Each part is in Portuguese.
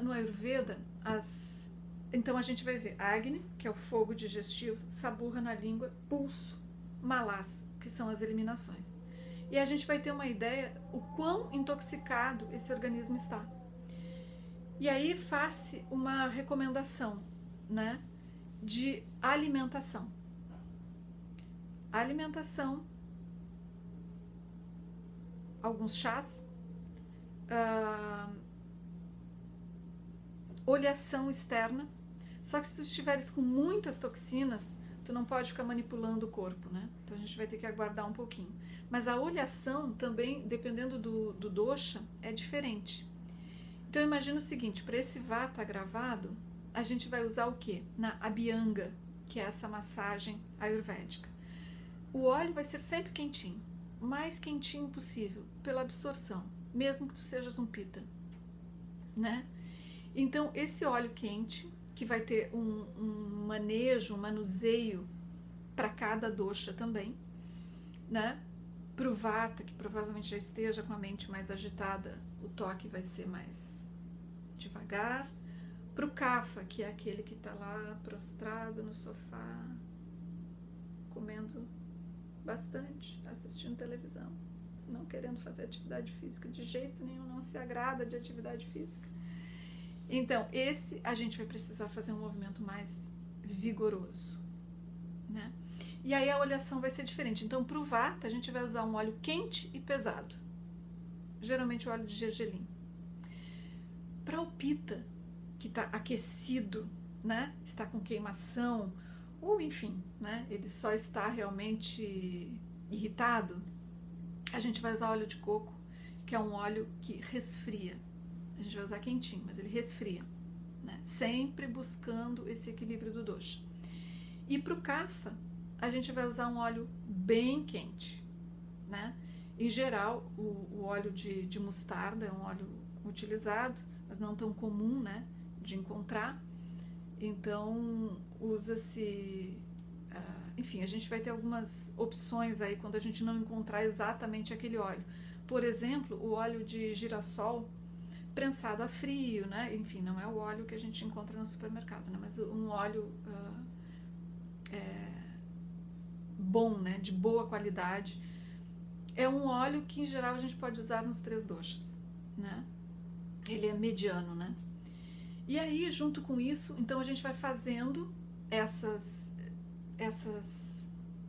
no Ayurveda, então a gente vai ver Agni, que é o fogo digestivo, Saburra na língua, Pulso, Malas, que são as eliminações. E a gente vai ter uma ideia o quão intoxicado esse organismo está. E aí faz-se uma recomendação, né, de alimentação. Alimentação, alguns chás, oleação externa. Só que se tu estiveres com muitas toxinas, tu não pode ficar manipulando o corpo, né? Então a gente vai ter que aguardar um pouquinho. Mas a oleação também, dependendo do dosha, é diferente. Então imagina o seguinte, para esse vata gravado, a gente vai usar o quê? Na abhyanga, que é essa massagem ayurvédica. O óleo vai ser sempre quentinho, mais quentinho possível, pela absorção, mesmo que tu sejas um pita, né? Então esse óleo quente, que vai ter um manejo, um manuseio para cada dosha também, né? Para o vata, que provavelmente já esteja com a mente mais agitada, o toque vai ser mais devagar. Para o kapha, que é aquele que está lá prostrado no sofá, comendo bastante, assistindo televisão, não querendo fazer atividade física de jeito nenhum, não se agrada de atividade física. Então, esse a gente vai precisar fazer um movimento mais vigoroso, né? E aí a oleação vai ser diferente. Então, para o vata, a gente vai usar um óleo quente e pesado. Geralmente o óleo de gergelim. Para o pita, que está aquecido, né? Está com queimação, ou enfim, né? Ele só está realmente irritado, a gente vai usar óleo de coco, que é um óleo que resfria. A gente vai usar quentinho, mas ele resfria, né? Sempre buscando esse equilíbrio do dosha. E para o kapha, a gente vai usar um óleo bem quente, né? Em geral, o óleo de mostarda é um óleo utilizado, mas não tão comum, né, de encontrar. Então, usa-se... enfim, a gente vai ter algumas opções aí quando a gente não encontrar exatamente aquele óleo. Por exemplo, o óleo de girassol prensado a frio, né? Enfim, não é o óleo que a gente encontra no supermercado, né? Mas um óleo bom, né? De boa qualidade. É um óleo que, em geral, a gente pode usar nos 3 doshas, né? Ele é mediano, né? E aí, junto com isso, então a gente vai fazendo essas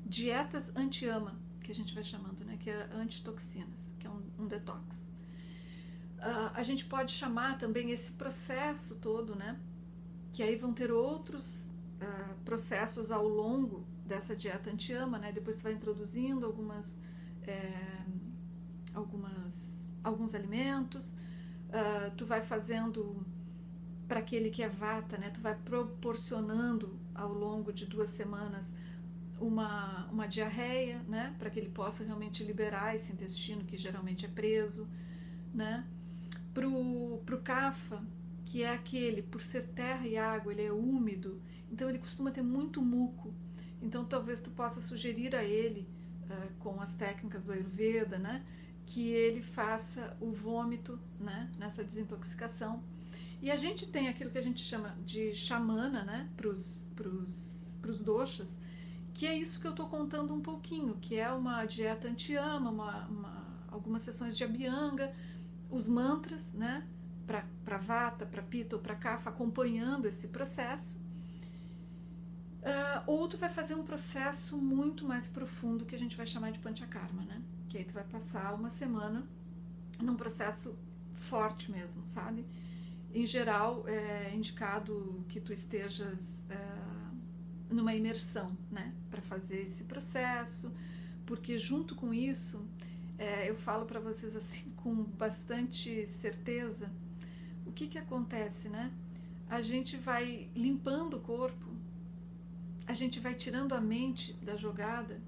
dietas anti-ama, que a gente vai chamando, né? Que é antitoxinas, que é um detox. A gente pode chamar também esse processo todo, né? Que aí vão ter outros processos ao longo dessa dieta anti-ama, né? Depois tu vai introduzindo alguns alimentos, tu vai fazendo para aquele que é vata, né? Tu vai proporcionando ao longo de 2 semanas uma diarreia, né? Para que ele possa realmente liberar esse intestino que geralmente é preso, né? Pro kapha, que é aquele, por ser terra e água, ele é úmido, então ele costuma ter muito muco. Então talvez tu possa sugerir a ele, com as técnicas do Ayurveda, né, que ele faça o vômito, né, nessa desintoxicação. E a gente tem aquilo que a gente chama de shamana, né, pros doshas, que é isso que eu estou contando um pouquinho, que é uma dieta anti-ama, algumas sessões de abhyanga, os mantras, né, para vata, para pitta ou para kapha, acompanhando esse processo. Ou tu vai fazer um processo muito mais profundo que a gente vai chamar de panchakarma, né? Que aí tu vai passar uma semana num processo forte mesmo, sabe? Em geral, é indicado que tu estejas numa imersão, né? Para fazer esse processo, porque junto com isso, eu falo para vocês assim com bastante certeza, o que acontece, né? A gente vai limpando o corpo, a gente vai tirando a mente da jogada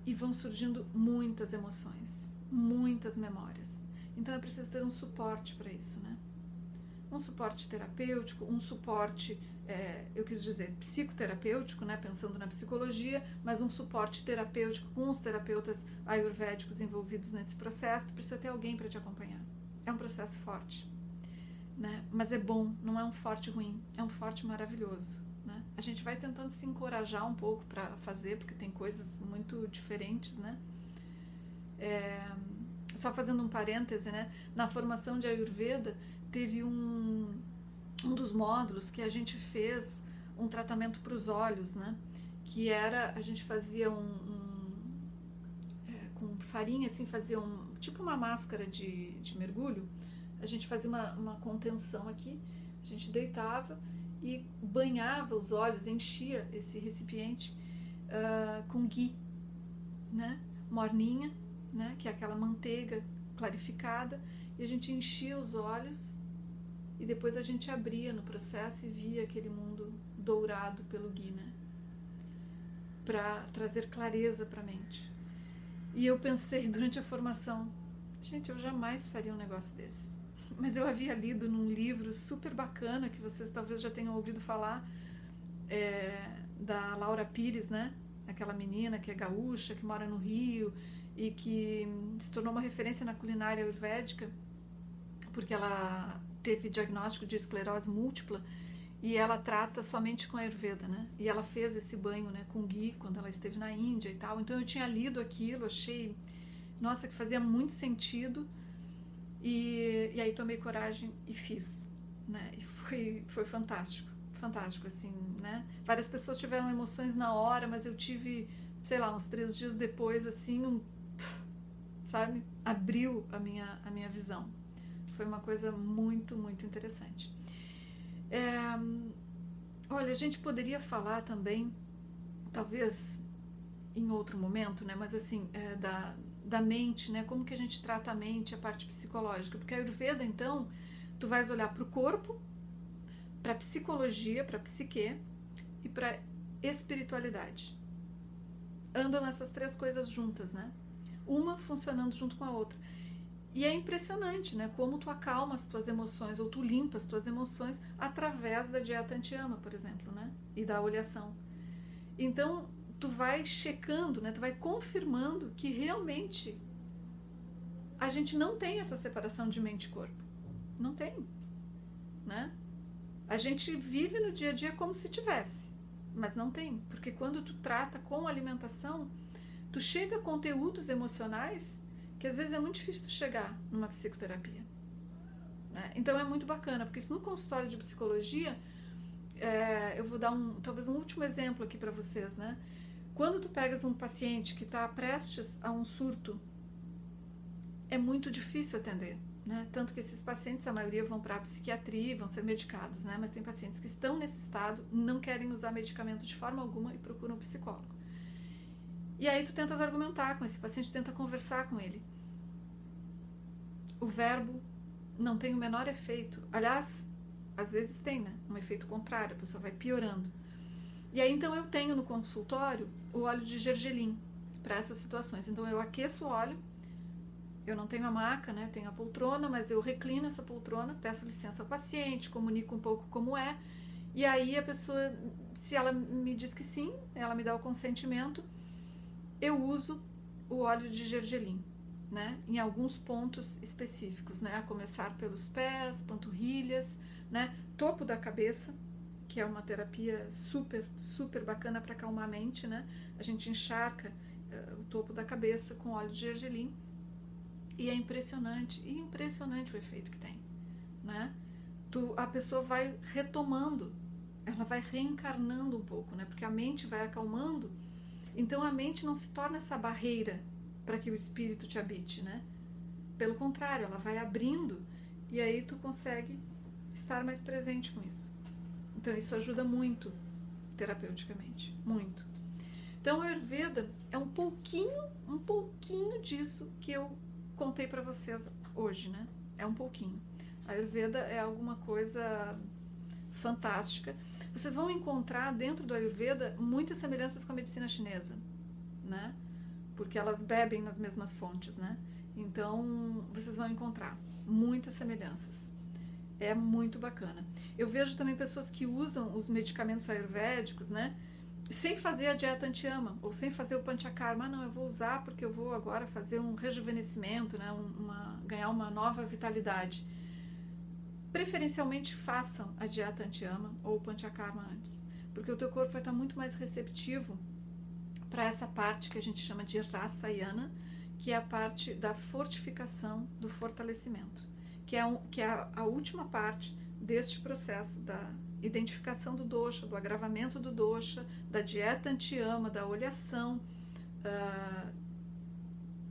e vão surgindo muitas emoções, muitas memórias. Então é preciso ter um suporte para isso, né? Um suporte terapêutico, um suporte, eu quis dizer, psicoterapêutico, né? Pensando na psicologia, mas um suporte terapêutico com os terapeutas ayurvédicos envolvidos nesse processo. Tu precisa ter alguém para te acompanhar. É um processo forte. né? Mas é bom, não é um forte ruim, é um forte maravilhoso, né? A gente vai tentando se encorajar um pouco para fazer, porque tem coisas muito diferentes, né? Só fazendo um parêntese, né? Na formação de Ayurveda teve um dos módulos que a gente fez um tratamento para os olhos, né? Que era, a gente fazia com farinha, assim, fazia tipo uma máscara de mergulho. A gente fazia uma contenção aqui, a gente deitava e banhava os olhos, enchia esse recipiente com ghee, né? Morninha, né? Que é aquela manteiga clarificada, e a gente enchia os olhos e depois a gente abria no processo e via aquele mundo dourado pelo ghee, né? Para trazer clareza para a mente. E eu pensei durante a formação, gente, eu jamais faria um negócio desse. Mas eu havia lido num livro super bacana, que vocês talvez já tenham ouvido falar, da Laura Pires, né? Aquela menina que é gaúcha, que mora no Rio e que se tornou uma referência na culinária ayurvédica, porque ela teve diagnóstico de esclerose múltipla e ela trata somente com Ayurveda, né? E ela fez esse banho, né, com ghee quando ela esteve na Índia e tal. Então eu tinha lido aquilo, achei, nossa, que fazia muito sentido. E aí tomei coragem e fiz, né? E foi fantástico, fantástico, assim, né? Várias pessoas tiveram emoções na hora, mas eu tive, sei lá, uns 3 dias depois, assim, sabe? Abriu a minha visão. Foi uma coisa muito, muito interessante. Olha, a gente poderia falar também, talvez em outro momento, né? Mas assim, da mente, né? Como que a gente trata a mente, a parte psicológica. Porque a Ayurveda, então, tu vais olhar para o corpo, para a psicologia, para a psique e para a espiritualidade. Andam essas 3 coisas juntas, né? Uma funcionando junto com a outra. E é impressionante, né? Como tu acalma as tuas emoções ou tu limpa as tuas emoções através da dieta anti-ama, por exemplo, né? E da oleação. Então, tu vai checando, né? Tu vai confirmando que realmente a gente não tem essa separação de mente e corpo. Não tem, né? A gente vive no dia a dia como se tivesse, mas não tem. Porque quando tu trata com alimentação, tu chega a conteúdos emocionais que às vezes é muito difícil tu chegar numa psicoterapia, né? Então é muito bacana, porque isso no consultório de psicologia, eu vou dar talvez um último exemplo aqui para vocês, né? Quando tu pegas um paciente que está prestes a um surto, é muito difícil atender, né? Tanto que esses pacientes, a maioria vão para a psiquiatria, vão ser medicados, né? Mas tem pacientes que estão nesse estado, não querem usar medicamento de forma alguma e procuram um psicólogo. E aí tu tentas argumentar com esse paciente, tu tenta conversar com ele. O verbo não tem o menor efeito. Aliás, às vezes tem, né? Um efeito contrário, a pessoa vai piorando. E aí então eu tenho no consultório o óleo de gergelim para essas situações. Então eu aqueço o óleo, eu não tenho a maca, né? Tenho a poltrona, mas eu reclino essa poltrona, peço licença ao paciente, comunico um pouco como é. E aí a pessoa, se ela me diz que sim, ela me dá o consentimento, eu uso o óleo de gergelim, né? Em alguns pontos específicos, né? A começar pelos pés, panturrilhas, né? Topo da cabeça, que é uma terapia super, super bacana para acalmar a mente, né? A gente encharca o topo da cabeça com óleo de gergelim e é impressionante o efeito que tem, né? A pessoa vai retomando, ela vai reencarnando um pouco, né? Porque a mente vai acalmando. Então a mente não se torna essa barreira para que o espírito te habite, né? Pelo contrário, ela vai abrindo e aí tu consegue estar mais presente com isso. Então isso ajuda muito terapeuticamente, muito. Então a Ayurveda é um pouquinho disso que eu contei para vocês hoje, né? É um pouquinho. A Ayurveda é alguma coisa fantástica. Vocês vão encontrar dentro do Ayurveda muitas semelhanças com a medicina chinesa, né? Porque elas bebem nas mesmas fontes, né? Então, vocês vão encontrar muitas semelhanças. É muito bacana. Eu vejo também pessoas que usam os medicamentos ayurvédicos, né? Sem fazer a dieta anti-ama, ou sem fazer o panchakarma. Não, eu vou usar porque eu vou agora fazer um rejuvenescimento, né? Ganhar uma nova vitalidade. preferencialmente façam a dieta anti-ama ou o panchakarma antes, porque o teu corpo vai estar muito mais receptivo para essa parte que a gente chama de rasayana, que é a parte da fortificação, do fortalecimento, que é a última parte deste processo da identificação do dosha, do agravamento do dosha, da dieta anti-ama, da oleação,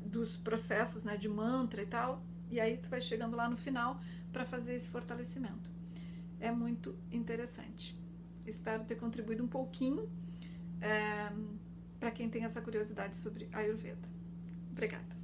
dos processos, né, de mantra e tal, e aí tu vai chegando lá no final para fazer esse fortalecimento. É muito interessante. Espero ter contribuído um pouquinho para quem tem essa curiosidade sobre Ayurveda. Obrigada.